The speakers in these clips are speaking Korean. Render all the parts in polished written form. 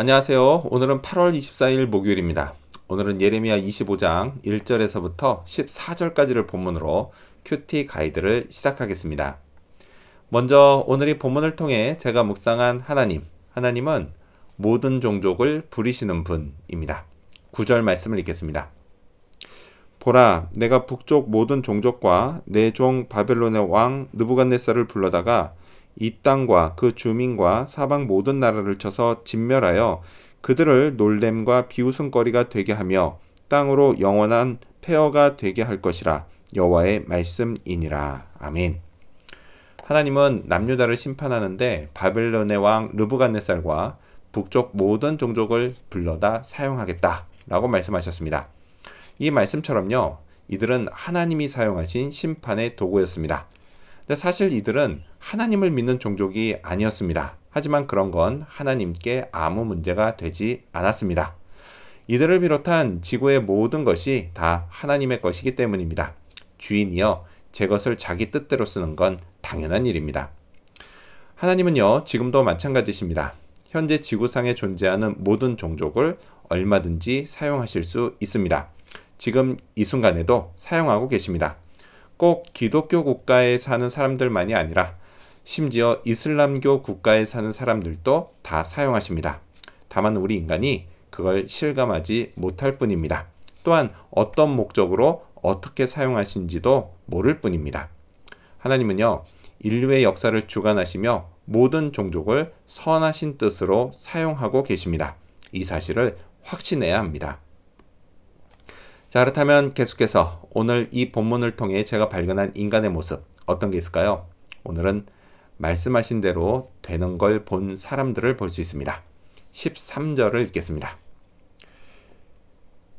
안녕하세요. 오늘은 8월 24일 목요일입니다. 오늘은 예레미야 25장 1절에서부터 14절까지를 본문으로 큐티 가이드를 시작하겠습니다. 먼저 오늘 이 본문을 통해 제가 묵상한 하나님은 모든 종족을 부리시는 분입니다. 9절 말씀을 읽겠습니다. 보라, 내가 북쪽 모든 종족과 내 종 바벨론의 왕 느부갓네살을 불러다가 이 땅과 그 주민과 사방 모든 나라를 쳐서 진멸하여 그들을 놀램과 비웃음거리가 되게 하며 땅으로 영원한 폐허가 되게 할 것이라. 여호와의 말씀이니라. 아멘. 하나님은 남유다를 심판하는데 바벨론의 왕 느부갓네살과 북쪽 모든 종족을 불러다 사용하겠다 라고 말씀하셨습니다. 이 말씀처럼요, 이들은 하나님이 사용하신 심판의 도구였습니다. 근데 사실 이들은 하나님을 믿는 종족이 아니었습니다. 하지만 그런 건 하나님께 아무 문제가 되지 않았습니다. 이들을 비롯한 지구의 모든 것이 다 하나님의 것이기 때문입니다. 주인이여 제 것을 자기 뜻대로 쓰는 건 당연한 일입니다. 하나님은요, 지금도 마찬가지십니다. 현재 지구상에 존재하는 모든 종족을 얼마든지 사용하실 수 있습니다. 지금 이 순간에도 사용하고 계십니다. 꼭 기독교 국가에 사는 사람들만이 아니라 심지어 이슬람교 국가에 사는 사람들도 다 사용하십니다. 다만 우리 인간이 그걸 실감하지 못할 뿐입니다. 또한 어떤 목적으로 어떻게 사용하신지도 모를 뿐입니다. 하나님은요, 인류의 역사를 주관하시며 모든 종족을 선하신 뜻으로 사용하고 계십니다. 이 사실을 확신해야 합니다. 자, 그렇다면 계속해서 오늘 이 본문을 통해 제가 발견한 인간의 모습, 어떤 게 있을까요? 오늘은 말씀하신 대로 되는 걸 본 사람들을 볼 수 있습니다. 13절을 읽겠습니다.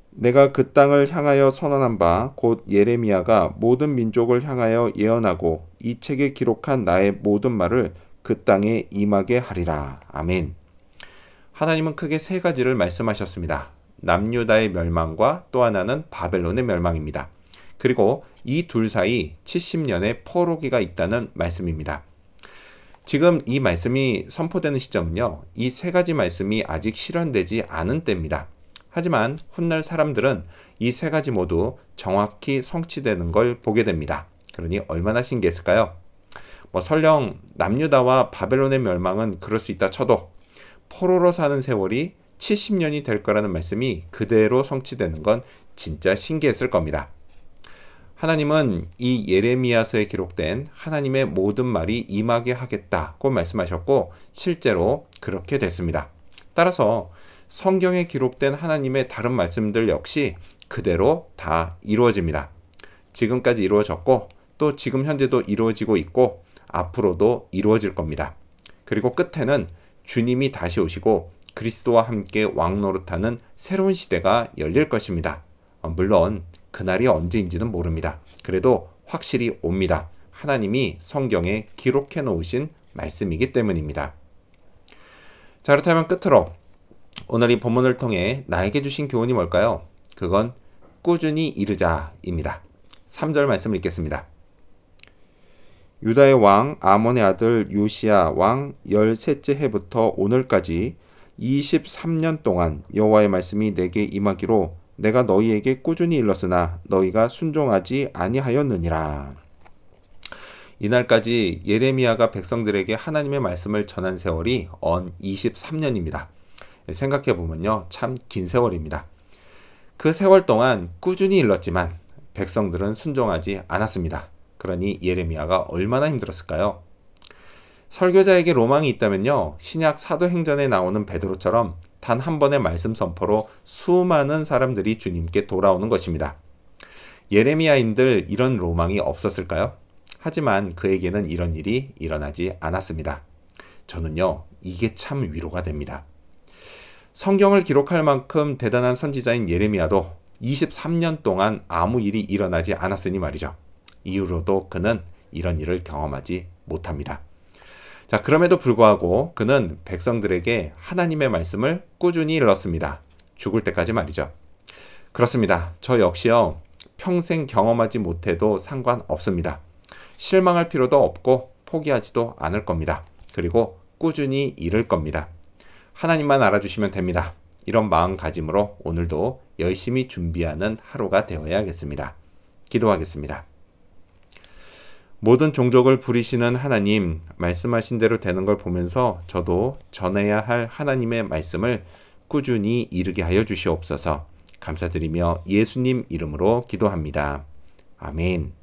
내가 그 땅을 향하여 선언한 바 곧 예레미야가 모든 민족을 향하여 예언하고 이 책에 기록한 나의 모든 말을 그 땅에 임하게 하리라. 아멘. 하나님은 크게 세 가지를 말씀하셨습니다. 남유다의 멸망과 또 하나는 바벨론의 멸망입니다. 그리고 이 둘 사이 70년의 포로기가 있다는 말씀입니다. 지금 이 말씀이 선포되는 시점은요, 이 세 가지 말씀이 아직 실현되지 않은 때입니다. 하지만 훗날 사람들은 이 세 가지 모두 정확히 성취되는 걸 보게 됩니다. 그러니 얼마나 신기했을까요? 설령 남유다와 바벨론의 멸망은 그럴 수 있다 쳐도 포로로 사는 세월이 70년이 될 거라는 말씀이 그대로 성취되는 건 진짜 신기했을 겁니다. 하나님은 이 예레미야서에 기록된 하나님의 모든 말이 임하게 하겠다고 말씀하셨고 실제로 그렇게 됐습니다. 따라서 성경에 기록된 하나님의 다른 말씀들 역시 그대로 다 이루어집니다. 지금까지 이루어졌고 또 지금 현재도 이루어지고 있고 앞으로도 이루어질 겁니다. 그리고 끝에는 주님이 다시 오시고 그리스도와 함께 왕노릇하는 새로운 시대가 열릴 것입니다. 물론 그날이 언제인지는 모릅니다. 그래도 확실히 옵니다. 하나님이 성경에 기록해 놓으신 말씀이기 때문입니다. 자, 그렇다면 끝으로 오늘 이 본문을 통해 나에게 주신 교훈이 뭘까요? 그건 꾸준히 이르자입니다. 3절 말씀 읽겠습니다. 유다의 왕 아몬의 아들 요시야 왕 13째 해부터 오늘까지 23년 동안 여호와의 말씀이 내게 임하기로 내가 너희에게 꾸준히 일렀으나 너희가 순종하지 아니하였느니라. 이날까지 예레미야가 백성들에게 하나님의 말씀을 전한 세월이 언 23년입니다. 생각해보면요, 참 긴 세월입니다. 그 세월 동안 꾸준히 일렀지만 백성들은 순종하지 않았습니다. 그러니 예레미야가 얼마나 힘들었을까요? 설교자에게 로망이 있다면요, 신약 사도행전에 나오는 베드로처럼 단 한 번의 말씀 선포로 수많은 사람들이 주님께 돌아오는 것입니다. 예레미야인들 이런 로망이 없었을까요? 하지만 그에게는 이런 일이 일어나지 않았습니다. 저는요, 이게 참 위로가 됩니다. 성경을 기록할 만큼 대단한 선지자인 예레미야도 23년 동안 아무 일이 일어나지 않았으니 말이죠. 이후로도 그는 이런 일을 경험하지 못합니다. 자, 그럼에도 불구하고 그는 백성들에게 하나님의 말씀을 꾸준히 일렀습니다. 죽을 때까지 말이죠. 그렇습니다. 저 역시요, 평생 경험하지 못해도 상관없습니다. 실망할 필요도 없고 포기하지도 않을 겁니다. 그리고 꾸준히 이룰 겁니다. 하나님만 알아주시면 됩니다. 이런 마음가짐으로 오늘도 열심히 준비하는 하루가 되어야겠습니다. 기도하겠습니다. 모든 종족을 부리시는 하나님, 말씀하신 대로 되는 걸 보면서 저도 전해야 할 하나님의 말씀을 꾸준히 이루게 하여 주시옵소서. 감사드리며 예수님 이름으로 기도합니다. 아멘.